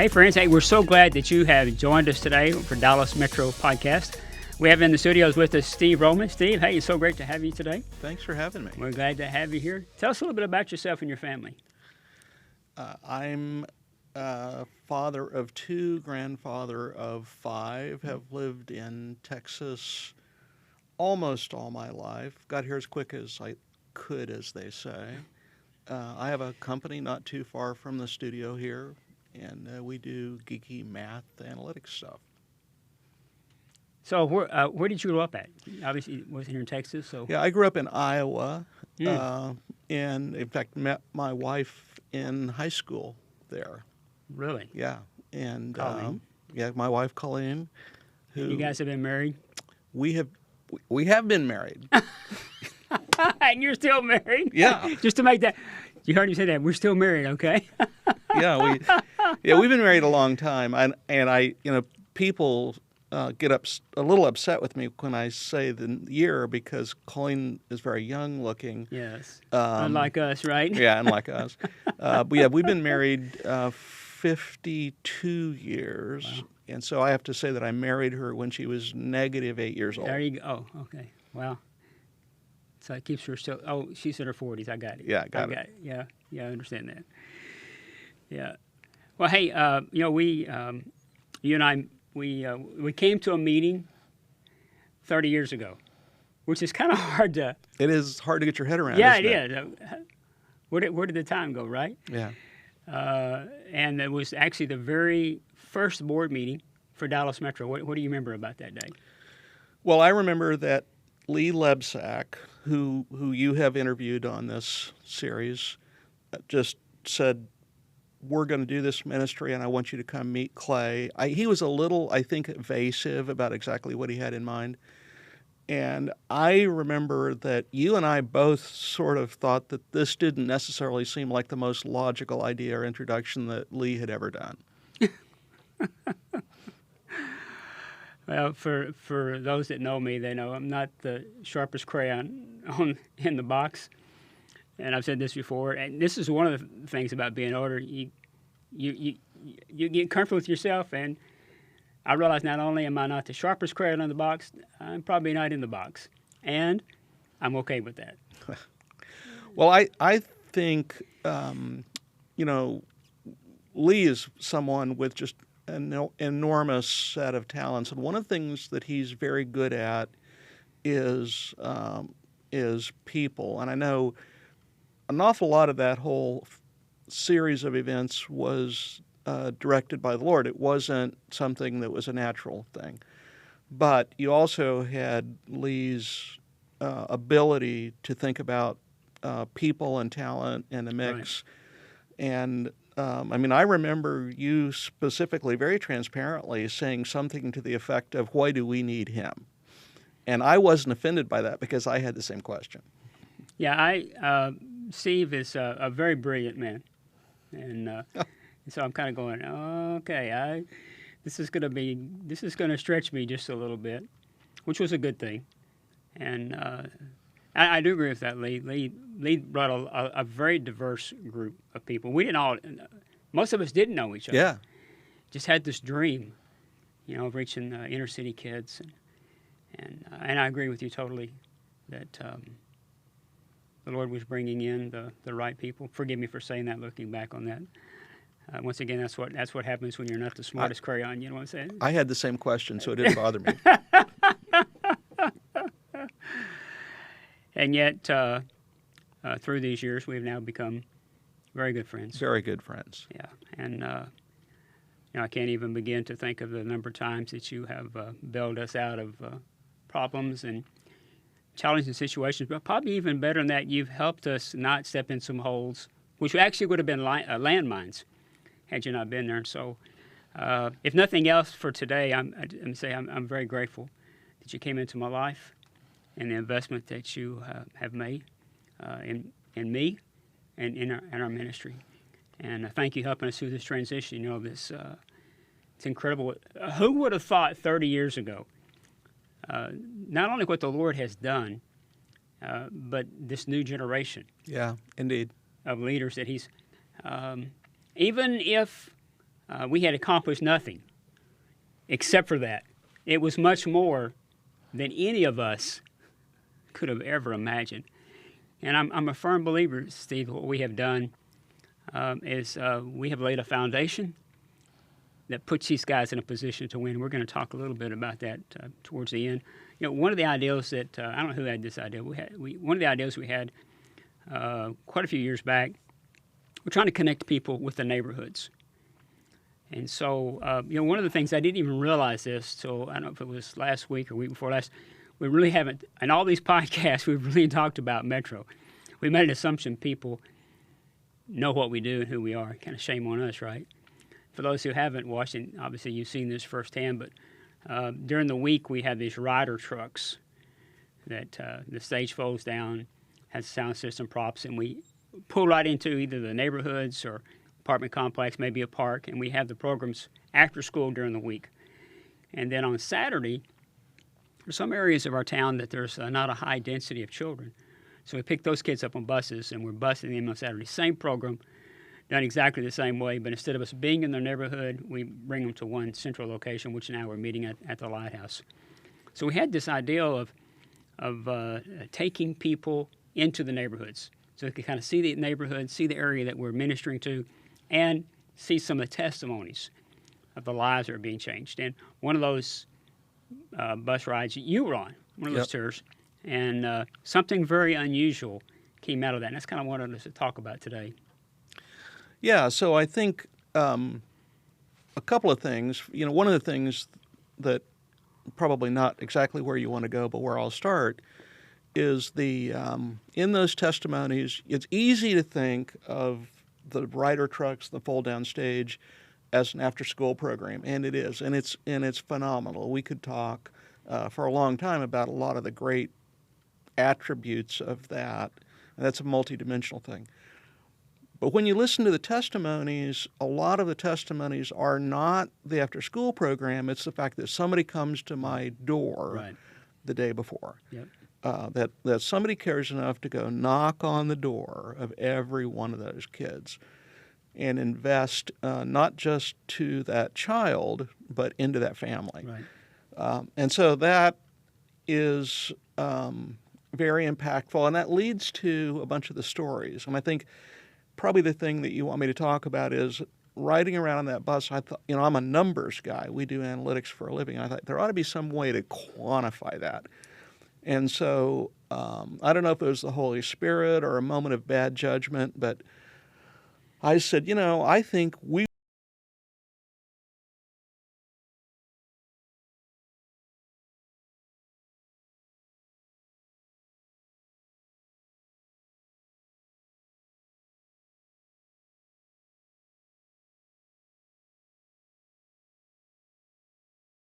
Hey, friends. Hey, we're so glad that you have joined us today for Dallas Metro Podcast. We have in the studios with us Steve Roemerman. Steve, hey, it's so great to have you today. Thanks for having me. We're glad to have you here. Tell us a little bit about yourself and your family. I'm father of two, grandfather of five, have lived in Texas almost all my life. Got here as quick as I could, as they say. I have a company not too far from the studio here, and we do geeky math analytics stuff. So where did you grow up at? Obviously, it was here in Texas. So Yeah, I grew up in Iowa, and in fact met my wife in high school there. Really? Yeah, and Colleen. my wife Colleen. Who You guys have been married? we have been married. And you're still married? Yeah. Just to make that, you heard him say that, we're still married, okay? We've been married a long time, and I people get a little upset with me when I say the year because Colleen is very young looking. Yes. Unlike us, right? Yeah, unlike us. But yeah, we've been married 52 years, Wow. and so I have to say that I married her when she was negative 8 years old. There you go. Oh, okay. Wow. So it keeps her still. Oh, she's in her 40s. I got it. Yeah, got it. Yeah, I understand that. Yeah. Well, hey, we, you and I, we came to a meeting 30 years ago, which is kind of hard to. It is hard to get your head around. Yeah, isn't it is. Where did the time go, right? Yeah. And it was actually the very first board meeting for Dallas Metro. What do you remember about that day? Well, I remember that Lee Lebsack, who you have interviewed on this series, just said, we're going to do this ministry, and I want you to come meet Clay. He was a little, I think, evasive about exactly what he had in mind. And I remember that you and I both sort of thought that this didn't necessarily seem like the most logical idea or introduction that Lee had ever done. Well, for those that know me, they know I'm not the sharpest crayon in the box, and I've said this before. And this is one of the things about being older. You get comfortable with yourself, and I realize not only am I not the sharpest crayon in the box, I'm probably not in the box, and I'm okay with that. Well, I think Lee is someone with just an enormous set of talents, and one of the things that he's very good at is people. And I know an awful lot of that whole series of events was directed by the Lord. It wasn't something that was a natural thing. But you also had Lee's ability to think about people and talent in the mix. Right. And I remember you specifically, very transparently, saying something to the effect of, why do we need him? And I wasn't offended by that because I had the same question. Yeah, Steve is a very brilliant man. And so I'm kind of going, okay, this is going to stretch me just a little bit, which was a good thing. And I do agree with that. Lee brought a very diverse group of people. Most of us didn't know each other. Yeah. Just had this dream, of reaching inner city kids. And I agree with you totally that the Lord was bringing in the right people. Forgive me for saying that, looking back on that. Once again, that's what happens when you're not the smartest crayon. You know what I'm saying? I had the same question, so it didn't bother me. And yet, through these years, we've now become very good friends. Very good friends. Yeah, and I can't even begin to think of the number of times that you have bailed us out of problems and challenging situations. But probably even better than that, you've helped us not step in some holes, which actually would have been landmines had you not been there. So, if nothing else for today, I'm very grateful that you came into my life and the investment that you have made in me and in our ministry. And thank you for helping us through this transition. It's incredible. Who would have thought 30 years ago, not only what the Lord has done, but this new generation. Yeah, indeed. Of leaders that he's, even if we had accomplished nothing except for that. It was much more than any of us could have ever imagined. And I'm a firm believer, Steve, what we have done is we have laid a foundation that puts these guys in a position to win. We're going to talk a little bit about that towards the end. You know, one of the ideals that, I don't know who had this idea, one of the ideas we had quite a few years back, we're trying to connect people with the neighborhoods. And so, one of the things, I didn't even realize this till, I don't know if it was last week or week before last, we really haven't, in all these podcasts, we've really talked about Metro. We made an assumption people know what we do and who we are. Kind of shame on us, right? For those who haven't watched it, obviously you've seen this firsthand, but during the week we have these rider trucks that the stage folds down, has sound system props, and we pull right into either the neighborhoods or apartment complex, maybe a park, and we have the programs after school during the week. And then on Saturday, there's some areas of our town that there's not a high density of children. So we pick those kids up on buses, and we're busing them on Saturday. Same program, done exactly the same way, but instead of us being in their neighborhood, we bring them to one central location, which now we're meeting at the Lighthouse. So we had this idea of taking people into the neighborhoods, so they could kind of see the neighborhood, see the area that we're ministering to, and see some of the testimonies of the lives that are being changed. And one of those bus rides you were on, one of those tours, and something very unusual came out of that. And that's kind of what I wanted us to talk about today. Yeah, so I think a couple of things. You know, one of the things that probably not exactly where you want to go, but where I'll start, is the in those testimonies, it's easy to think of the rider trucks, the fold-down stage, as an after-school program, and it is, and it's phenomenal. We could talk for a long time about a lot of the great attributes of that, and that's a multidimensional thing. But when you listen to the testimonies, a lot of the testimonies are not the after-school program. It's the fact that somebody comes to my door the day before. That somebody cares enough to go knock on the door of every one of those kids and invest not just to that child, but into that family. And so that is very impactful, and that leads to a bunch of the stories. And I think probably the thing that you want me to talk about is riding around on that bus. I thought, I'm a numbers guy. We do analytics for a living. I thought there ought to be some way to quantify that. And so I don't know if it was the Holy Spirit or a moment of bad judgment, but I said, I think we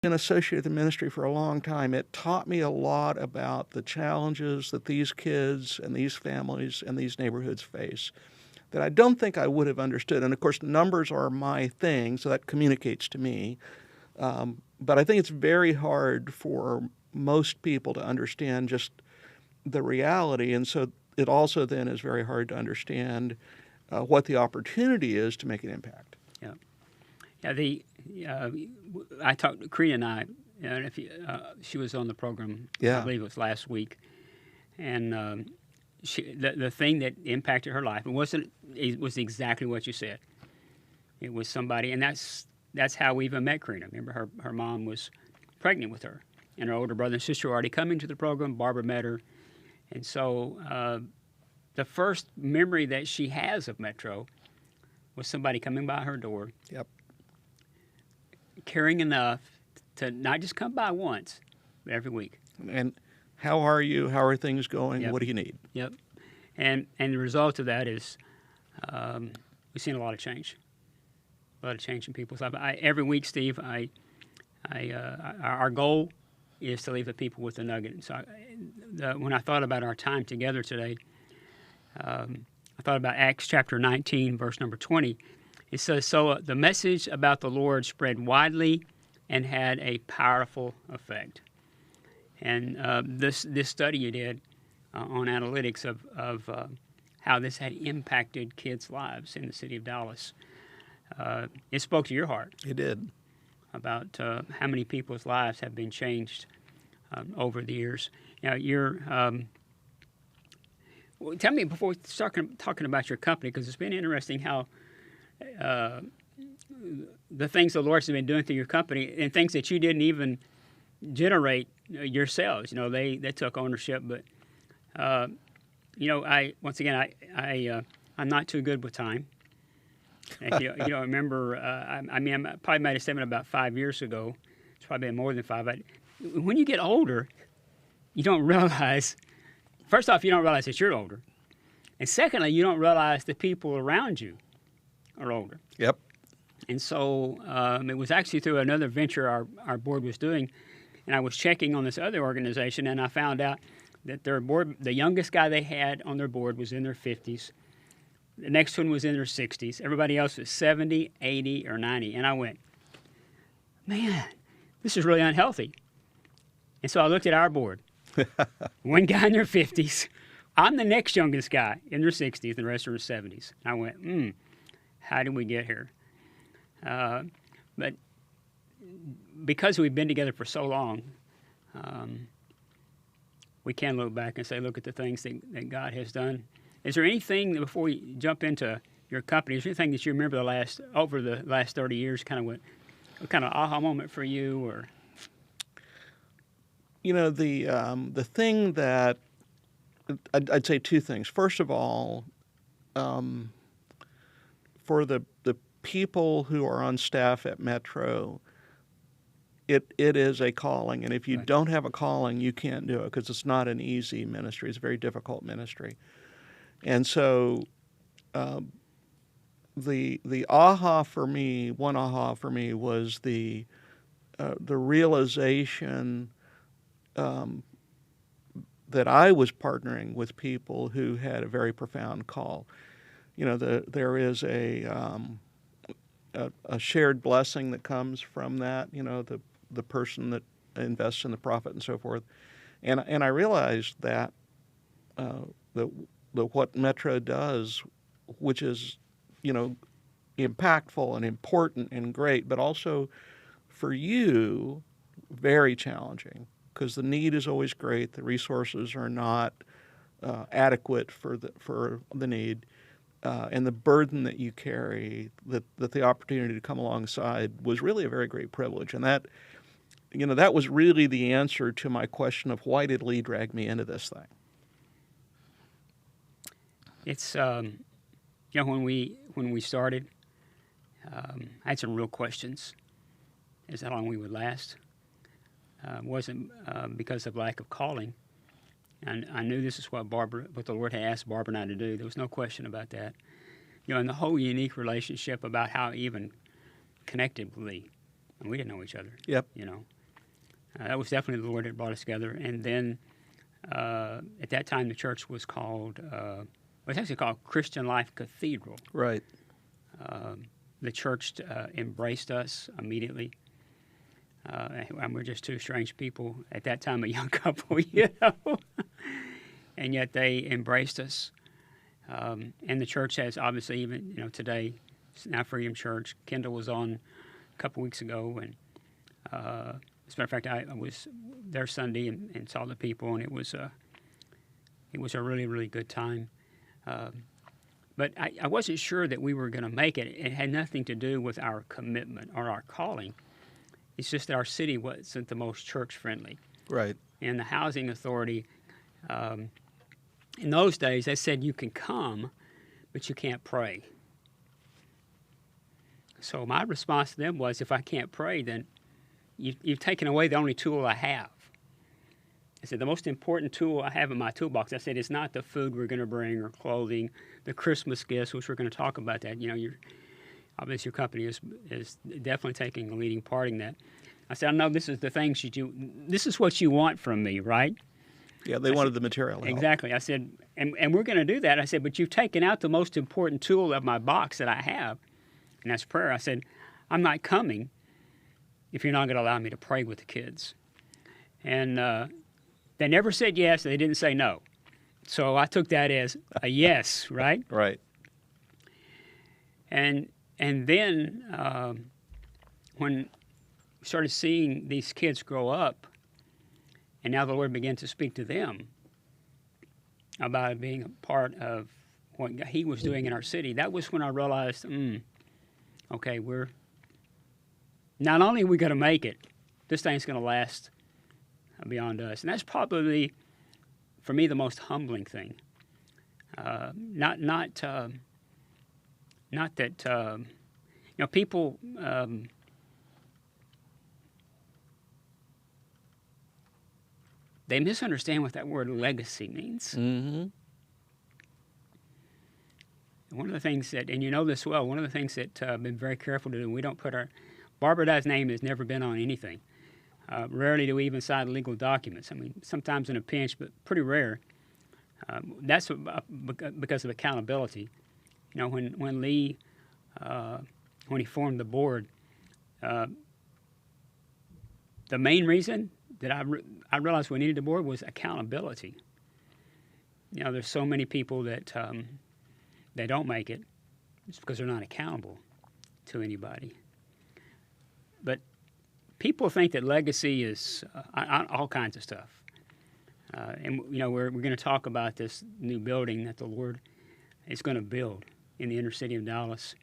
been associated with the ministry for a long time. It taught me a lot about the challenges that these kids and these families and these neighborhoods face that I don't think I would have understood. And of course, numbers are my thing, so that communicates to me. But I think it's very hard for most people to understand just the reality. And so it also then is very hard to understand what the opportunity is to make an impact. I talked to Cree and I, and if she was on the program, I believe it was last week, and the thing that impacted her life, it was exactly what you said. It was somebody, and that's how we even met Karina. Remember, her mom was pregnant with her, and her older brother and sister were already coming to the program. Barbara met her, and so the first memory that she has of Metro was somebody coming by her door, caring enough to not just come by once, but every week. And how are you? How are things going? What do you need? And the result of that is we've seen a lot of change. A lot of change in people's lives. Every week, Steve, our goal is to leave the people with a nugget. So when I thought about our time together today, I thought about Acts chapter 19, verse number 20. It says, so the message about the Lord spread widely and had a powerful effect. And this study you did on analytics of how this had impacted kids' lives in the city of Dallas. it spoke to your heart It did. about how many people's lives have been changed over the years. Now, well, tell me before we start talking about your company, because it's been interesting how the things the Lord's been doing through your company and things that you didn't even generate yourselves. They took ownership, but I'm not too good with time. If you don't remember, I probably made a statement about 5 years ago. It's probably been more than 5. But when you get older, you don't realize. First off, you don't realize that you're older, and secondly, you don't realize the people around you are older. Yep. And so it was actually through another venture our board was doing, and I was checking on this other organization, and I found out that their board, the youngest guy they had on their board was in their 50s. The next one was in their 60s. Everybody else was 70, 80, or 90. And I went, man, this is really unhealthy. And so I looked at our board. One guy in their 50s. I'm the next youngest guy in their 60s, and the rest are in their 70s. And I went, how did we get here? But because we've been together for so long, we can look back and say, look at the things that God has done. Is there anything, before we jump into your company, is there anything that you remember over the last 30 years, kind of what kind of aha moment for you? Or the thing that I'd say two things. First of all, for the people who are on staff at Metro, it is a calling, and if you don't have a calling, you can't do it, because it's not an easy ministry. It's a very difficult ministry. And so the aha for me, one aha for me, was the realization that I was partnering with people who had a very profound call. There is a shared blessing that comes from that. The person that invests in the profit and so forth, and I realized that what Metro does, which is impactful and important and great, but also for you very challenging, because the need is always great, the resources are not adequate for the need, and the burden that you carry, that the opportunity to come alongside was really a very great privilege. And that was really the answer to my question of why did Lee drag me into this thing. It's when we started, I had some real questions as to how long we would last. It wasn't because of lack of calling. And I knew this is what the Lord had asked Barbara and I to do. There was no question about that. And the whole unique relationship about how even connected with Lee. And we didn't know each other. Yep. That was definitely the Lord that brought us together. And then at that time, the church was called, it was actually called Christian Life Cathedral. Right. The church embraced us immediately. And we're just two strange people at that time, a young couple, and yet they embraced us. And the church has obviously even, today, it's now Freedom Church. Kendall was on a couple weeks ago, and as a matter of fact, I was there Sunday and saw the people, and it was a really, really good time. But I wasn't sure that we were going to make it. It had nothing to do with our commitment or our calling. It's just that our city wasn't the most church-friendly. Right. And the housing authority, in those days, they said you can come, but you can't pray. So my response to them was, if I can't pray, then you've taken away the only tool I have. I said, the most important tool I have in my toolbox, I said, it's not the food we're going to bring or clothing, the Christmas gifts, which we're going to talk about that. Obviously, your company is definitely taking a leading part in that. I said, I know this is the things this is what you want from me, right? Yeah, they wanted the material help. Exactly. I said, and we're going to do that. I said, but you've taken out the most important tool of my box that I have, and that's prayer. I said, I'm not coming if you're not going to allow me to pray with the kids. And they never said yes. They didn't say no. So I took that as a yes, right? Right. And And then when we started seeing these kids grow up, and now the Lord began to speak to them about being a part of what He was doing in our city, that was when I realized, okay, we're not only are we going to make it, this thing's going to last beyond us. And that's probably, for me, the most humbling thing. Not that people. They misunderstand what that word legacy means. Mm-hmm. One of the things that, and you know this well, one of the things that I've been very careful to do, we don't put Barbara Dye's name has never been on anything. Rarely do we even sign legal documents. I mean, sometimes in a pinch, but pretty rare. That's because of accountability. You know, when Lee, when he formed the board, the main reason that I realized we needed the board was accountability. You know, there's so many people that they don't make it. It's because they're not accountable to anybody. But people think that legacy is all kinds of stuff. And, you know, we're going to talk about this new building that the Lord is going to build in the inner city of Dallas.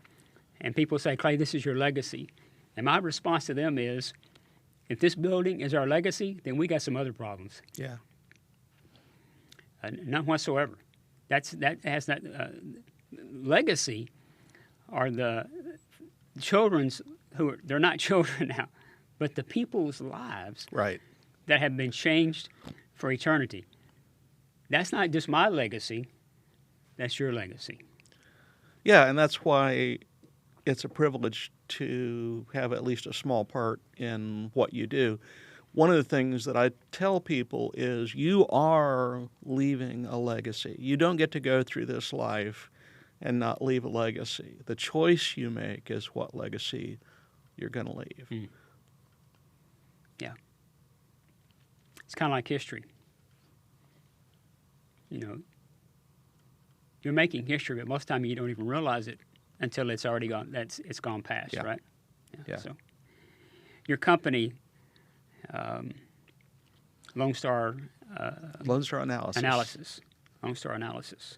And people say, Clay, this is your legacy. And my response to them is, if this building is our legacy, then we got some other problems. Yeah. None whatsoever. Legacy are the children's they're not children now, but the people's lives Right. that have been changed for eternity. That's not just my legacy, that's your legacy. Yeah, and that's why it's a privilege to have at least a small part in what you do. One of the things that I tell people is you are leaving a legacy. You don't get to go through this life and not leave a legacy. The choice you make is what legacy you're going to leave. Mm. Yeah. It's kind of like history. You know, you're making history, but most of the time you don't even realize it until it's already gone. It's gone past, Yeah. right? Yeah. So, your company, Lone Star Lone Star Analysis. Lone Star Analysis.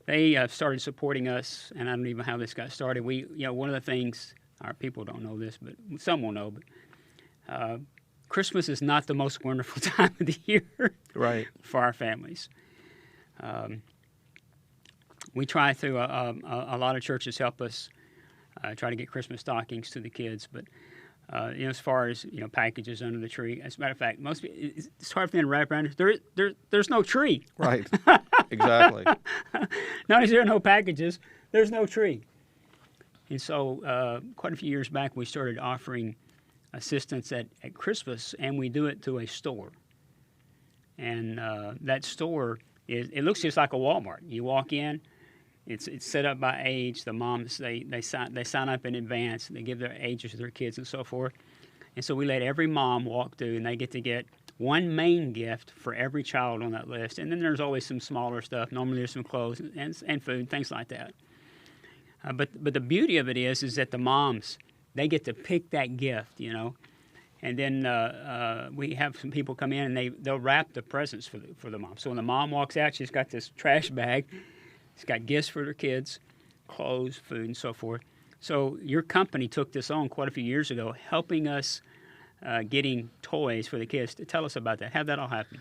They started supporting us, and I don't even know how this got started. One of the things, our people don't know this, but some will know, but Christmas is not the most wonderful time of the year Right. for our families. We try through a lot of churches help us try to get Christmas stockings to the kids, but as far as packages under the tree, as a matter of fact, it's hard for them to wrap around. There's no tree. Right. Exactly. Not only is there no packages, there's no tree. And so quite a few years back, we started offering assistance at Christmas, and we do it through a store. And that store it looks just like a Walmart. You walk in, it's set up by age. The moms they sign up in advance. They give their ages to their kids and so forth. And so we let every mom walk through, and they get to get one main gift for every child on that list. And then there's always some smaller stuff. Normally there's some clothes and food, things like that. But the beauty of it is that the moms, they get to pick that gift, And then we have some people come in, and they'll wrap the presents for the mom. So when the mom walks out, she's got this trash bag. It's got gifts for their kids, clothes, food, and so forth. So your company took this on quite a few years ago, helping us getting toys for the kids. Tell us about that. How'd that all happen?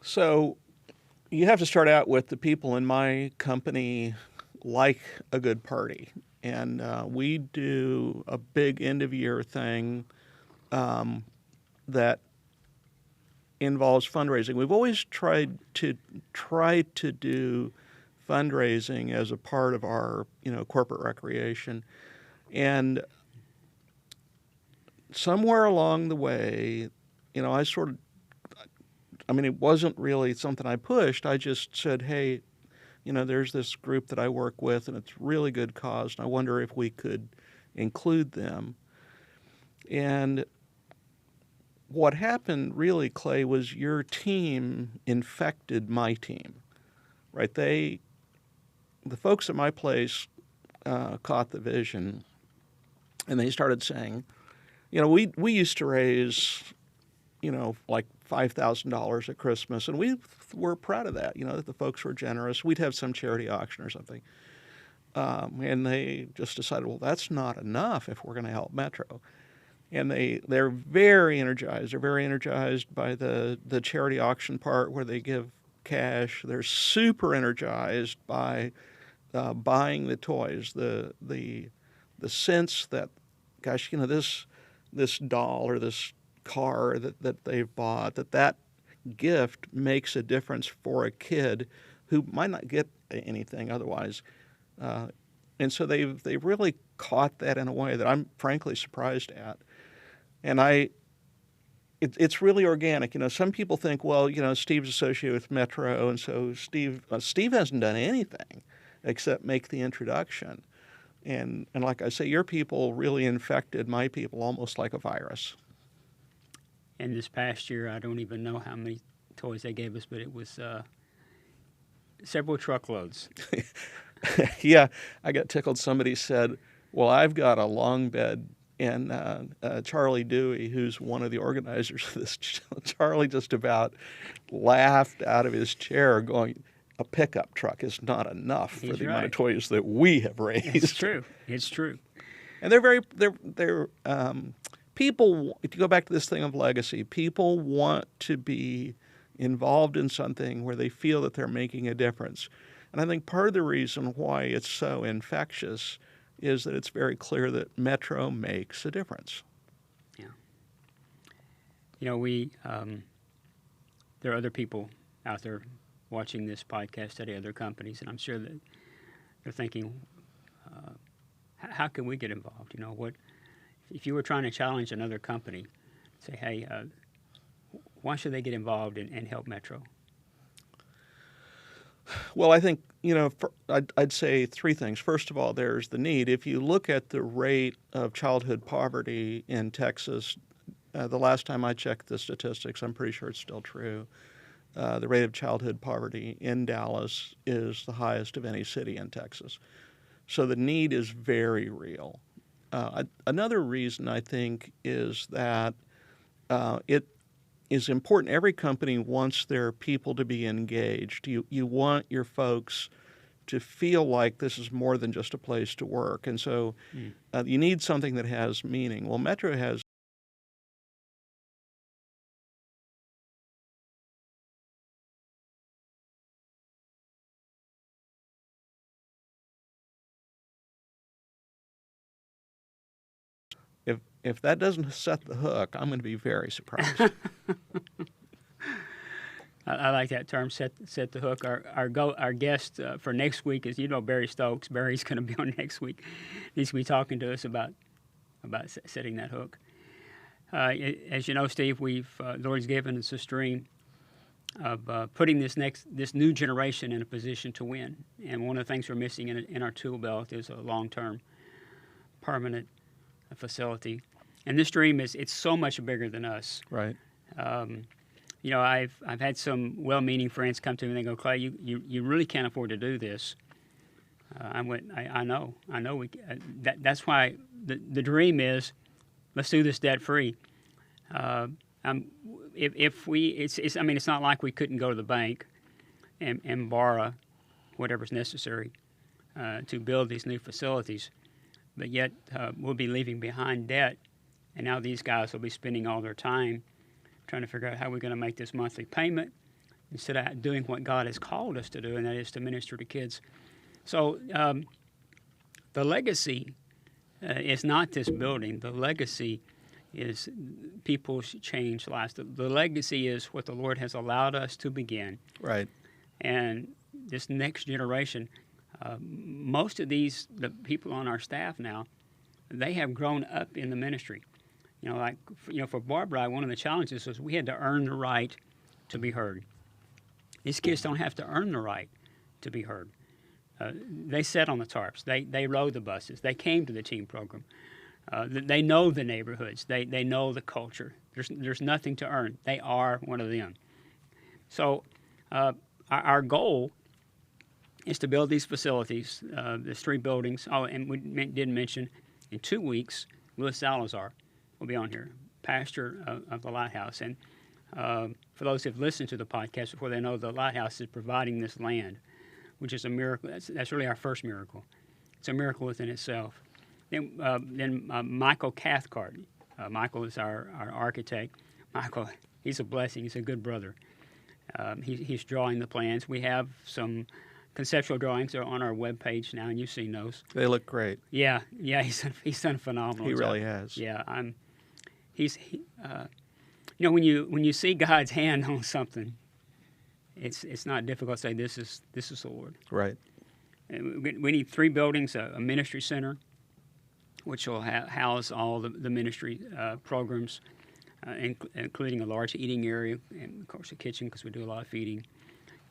So you have to start out with the people in my company like a good party. And we do a big end-of-year thing that involves fundraising. We've always tried to do fundraising as a part of our corporate recreation, and somewhere along the way, it wasn't really something I pushed. I just said, hey, there's this group that I work with, and it's really good cause, and I wonder if we could include them. And what happened really, Clay, was your team infected my team, right? The folks at my place caught the vision, and they started saying, we used to raise, like $5,000 at Christmas, and we were proud of that, that the folks were generous. We'd have some charity auction or something. And they just decided, well, that's not enough if we're going to help Metro. And they're very energized. They're very energized by the charity auction part where they give cash. They're super energized by buying the toys. The sense that, gosh, this doll or this car that they've bought, that gift makes a difference for a kid who might not get anything otherwise. And so they've really caught that in a way that I'm frankly surprised at. And it's really organic. Some people think, well, Steve's associated with Metro, and so Steve hasn't done anything except make the introduction. And like I say, your people really infected my people almost like a virus. And this past year, I don't even know how many toys they gave us, but it was several truckloads. Yeah, I got tickled. Somebody said, well, I've got a long bed. And Charlie Dewey, who's one of the organizers of this, Charlie just about laughed out of his chair going, a pickup truck is not enough for the amount of toys that we have raised. It's true. It's true. And they're people, if you go back to this thing of legacy, people want to be involved in something where they feel that they're making a difference. And I think part of the reason why it's so infectious is that it's very clear that Metro makes a difference. Yeah. There are other people out there watching this podcast at other companies, and I'm sure that they're thinking, how can we get involved? What if you were trying to challenge another company, say, hey, why should they get involved and help Metro? Well, I think, I'd say three things. First of all, there's the need. If you look at the rate of childhood poverty in Texas, the last time I checked the statistics, I'm pretty sure it's still true, the rate of childhood poverty in Dallas is the highest of any city in Texas. So the need is very real. Another reason, I think, is that it is important. Every company wants their people to be engaged. You want your folks to feel like this is more than just a place to work. And so you need something that has meaning. Well, Metro has if that doesn't set the hook, I'm going to be very surprised. I like that term, set the hook. Our guest for next week is, Barry Stokes. Barry's going to be on next week. He's going to be talking to us about setting that hook. As you know, Steve, the Lord's given us a stream of putting this new generation in a position to win. And one of the things we're missing in our tool belt is a long-term, permanent facility. And this dream it's so much bigger than us. Right. I've had some well-meaning friends come to me and they go, Clay, you really can't afford to do this. I know. That's why the dream is, let's do this debt-free. It's not like we couldn't go to the bank and borrow whatever's necessary to build these new facilities, but yet we'll be leaving behind debt, and now these guys will be spending all their time trying to figure out how we're going to make this monthly payment instead of doing what God has called us to do, and that is to minister to kids. So the legacy is not this building. The legacy is people's changed lives. The legacy is what the Lord has allowed us to begin. Right. And this next generation, most of the people on our staff now, they have grown up in the ministry. For Barbara, one of the challenges was we had to earn the right to be heard. These kids don't have to earn the right to be heard. They sat on the tarps. They rode the buses. They came to the team program. They know the neighborhoods. They know the culture. There's nothing to earn. They are one of them. So our goal is to build these facilities. There's 3 buildings. Oh, and we didn't mention, in 2 weeks, Louis Salazar will be on here, pastor of the Lighthouse. And for those who have listened to the podcast before, they know the Lighthouse is providing this land, which is a miracle. That's really our first miracle. It's a miracle within itself. Then Michael Cathcart. Michael is our architect. Michael, he's a blessing. He's a good brother. He's drawing the plans. We have some conceptual drawings that are on our webpage now, and you've seen those. They look great. Yeah, he's done phenomenal. He really has. Yeah, when you see God's hand on something, it's not difficult to say this is the Lord. Right. And we need 3 buildings, a ministry center, which will house all the ministry programs, including a large eating area, and of course a kitchen because we do a lot of feeding.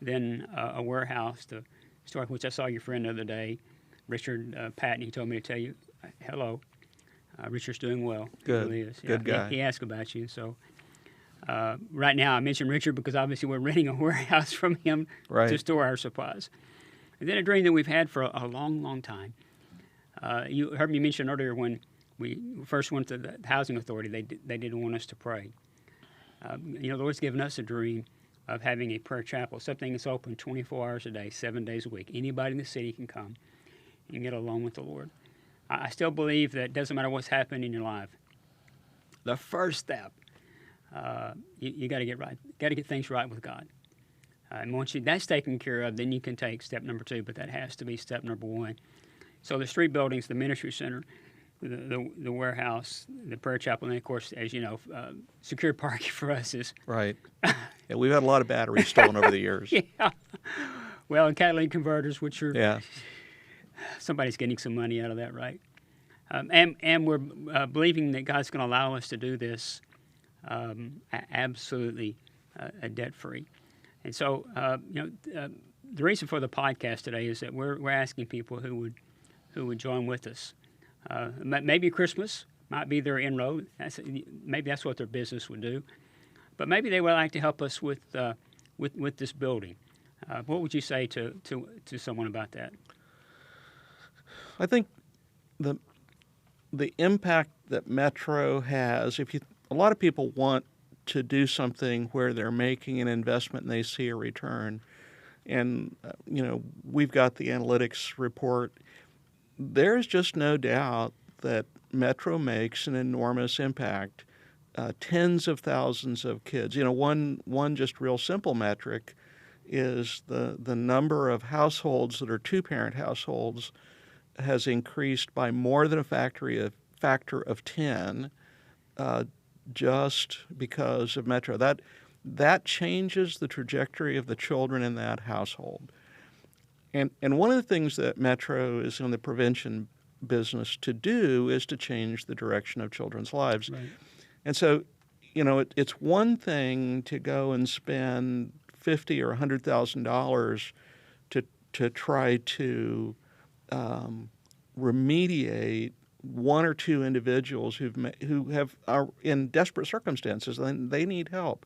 Then a warehouse to store, which I saw your friend the other day, Richard Patton. He told me to tell you hello. Richard's doing well. Good. He really is. Good guy. He asked about you. So right now I mentioned Richard because obviously we're renting a warehouse from him to store our supplies. And then a dream that we've had for a long, long time. You heard me mention earlier when we first went to the housing authority, they didn't want us to pray. The Lord's given us a dream of having a prayer chapel, something that's open 24 hours a day, 7 days a week. Anybody in the city can come and get along with the Lord. I still believe that it doesn't matter what's happening in your life. The first step, you got to get right. Got to get things right with God. And once that's taken care of, then you can take step number 2. But that has to be step number 1. So there's 3 buildings: the ministry center, the warehouse, the prayer chapel, and of course, as you know, secure parking for us is right. Yeah, we've had a lot of batteries stolen over the years. Yeah. Well, and catalytic converters, which are somebody's getting some money out of that, right? And we're believing that God's going to allow us to do this absolutely debt-free. And so, the reason for the podcast today is that we're asking people who would join with us. Maybe Christmas might be their inroad. Maybe that's what their business would do. But maybe they would like to help us with this building. What would you say to someone about that? I think the impact that Metro has, a lot of people want to do something where they're making an investment and they see a return. And, we've got the analytics report. There's just no doubt that Metro makes an enormous impact. Tens of thousands of kids. One just real simple metric is the number of households that are 2-parent households has increased by more than a factor of 10 just because of Metro. That changes the trajectory of the children in that household. And one of the things that Metro is in the prevention business to do is to change the direction of children's lives. Right. And so, it's one thing to go and spend $50,000 or $100,000 to try to remediate 1 or 2 individuals who are in desperate circumstances and they need help.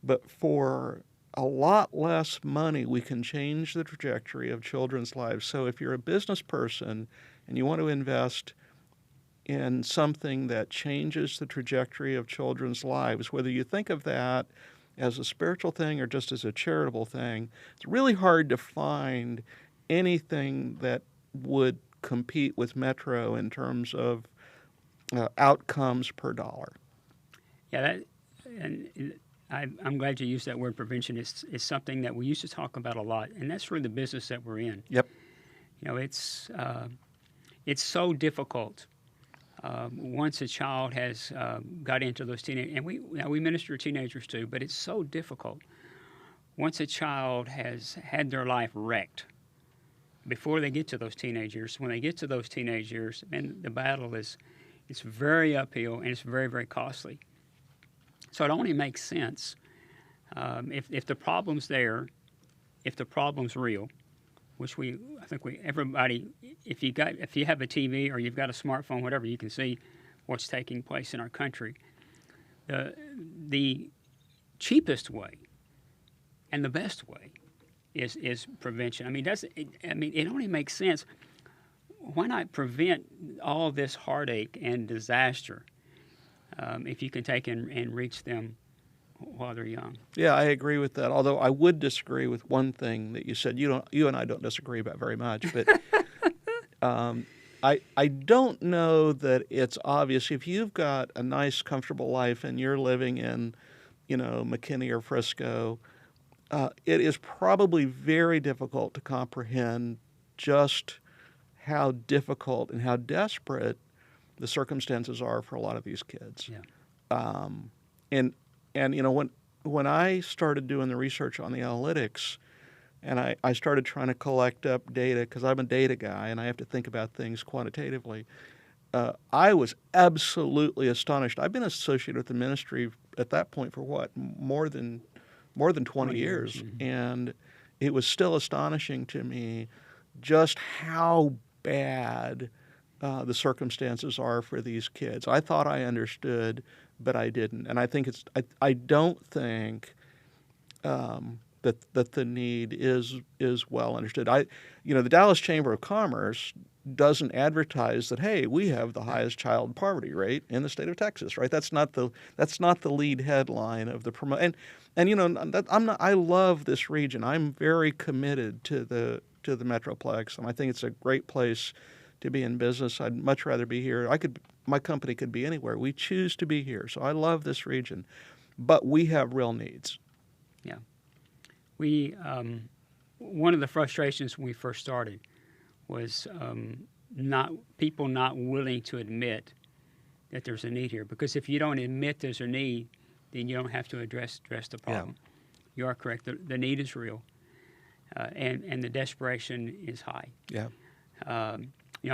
But for a lot less money, we can change the trajectory of children's lives. So if you're a business person and you want to invest in something that changes the trajectory of children's lives, whether you think of that as a spiritual thing or just as a charitable thing, it's really hard to find anything that would compete with Metro in terms of outcomes per dollar. Yeah, I'm glad you used that word prevention. It's something that we used to talk about a lot, and that's really the business that we're in. Yep. It's so difficult once a child has got into those teenage, and we minister to teenagers too, but it's so difficult once a child has had their life wrecked before they get to those teenage years. When they get to those teenage years, and the battle it's very uphill and it's very, very costly. So it only makes sense if the problem's there, if the problem's real, which everybody, if you have a TV or you've got a smartphone, whatever, you can see what's taking place in our country. The cheapest way and the best way is prevention. I mean, it only makes sense. Why not prevent all this heartache and disaster if you can take and reach them while they're young? Yeah, I agree with that. Although I would disagree with one thing that you said. You and I don't disagree about very much, but I don't know that it's obvious. If you've got a nice, comfortable life and you're living in, McKinney or Frisco, it is probably very difficult to comprehend just how difficult and how desperate the circumstances are for a lot of these kids. Yeah. And when I started doing the research on the analytics, and I started trying to collect up data, because I'm a data guy and I have to think about things quantitatively, I was absolutely astonished. I've been associated with the ministry at that point for what, more than 20 years. Mm-hmm. And it was still astonishing to me just how bad the circumstances are for these kids. I thought I understood, but I didn't. And I think I don't think that the need is well understood. The Dallas Chamber of Commerce doesn't advertise that, hey, we have the highest child poverty rate in the state of Texas, right? That's not the lead headline of the promotion. And I love this region. I'm very committed to the Metroplex, and I think it's a great place to be in business. I'd much rather be here. My company could be anywhere. We choose to be here, so I love this region. But we have real needs. Yeah. We one of the frustrations when we first started was people not willing to admit that there's a need here. Because if you don't admit there's a need, then you don't have to address the problem. Yeah. You are correct. The need is real, and the desperation is high. Yeah. I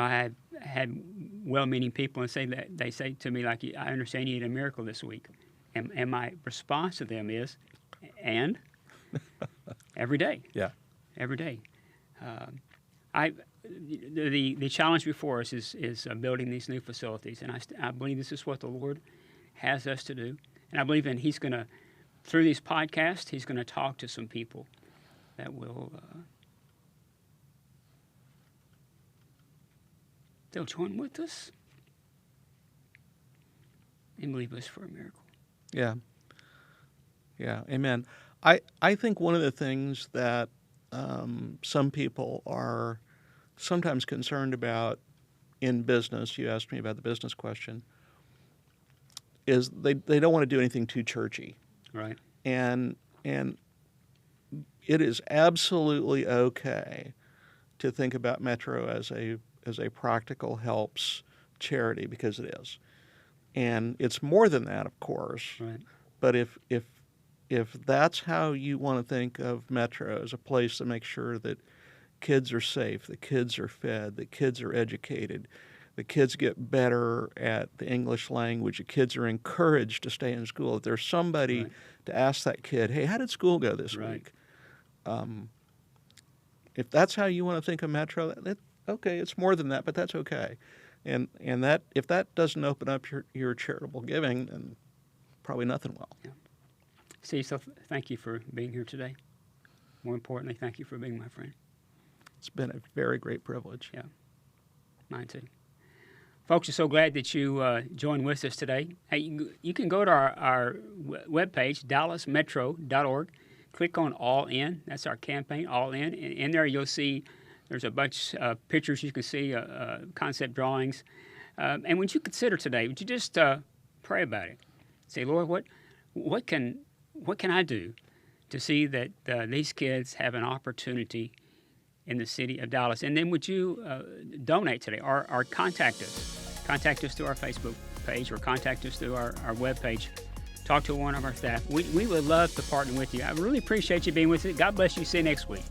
have had well-meaning people they say to me, like, I understand you need a miracle this week, and my response to them is, and every day. Yeah. Every day. The challenge before us is building these new facilities, and I believe this is what the Lord has us to do, and I believe He's going to, through these podcasts, He's going to talk to some people that will they'll join with us and believe us for a miracle. Yeah. Yeah. Amen. I think one of the things that some people are sometimes concerned about in business, you asked me about the business question, is they don't want to do anything too churchy. Right. And it is absolutely okay to think about Metro as a practical helps charity, because it is. And it's more than that, of course. Right. But if that's how you want to think of Metro, as a place to make sure that kids are safe, the kids are fed, the kids are educated, the kids get better at the English language, the kids are encouraged to stay in school, if there's somebody right. to ask that kid, hey, how did school go this right. week? If that's how you want to think of Metro, okay, it's more than that, but that's okay. And that if that doesn't open up your charitable giving, then probably nothing will. Yeah. Steve, so thank you for being here today. More importantly, thank you for being my friend. It's been a very great privilege. Yeah, mine too. Folks, I'm so glad that you joined with us today. Hey, you can go to our webpage, dallasmetro.org. Click on All In. That's our campaign, All In. And in there you'll see there's a bunch of pictures you can see, concept drawings. And would you consider today, would you just pray about it? Say, Lord, what can I do to see that these kids have an opportunity in the city of Dallas? And then would you donate today or contact us? Contact us through our Facebook page or contact us through our webpage. Talk to one of our staff. We would love to partner with you. I really appreciate you being with us. God bless you. See you next week.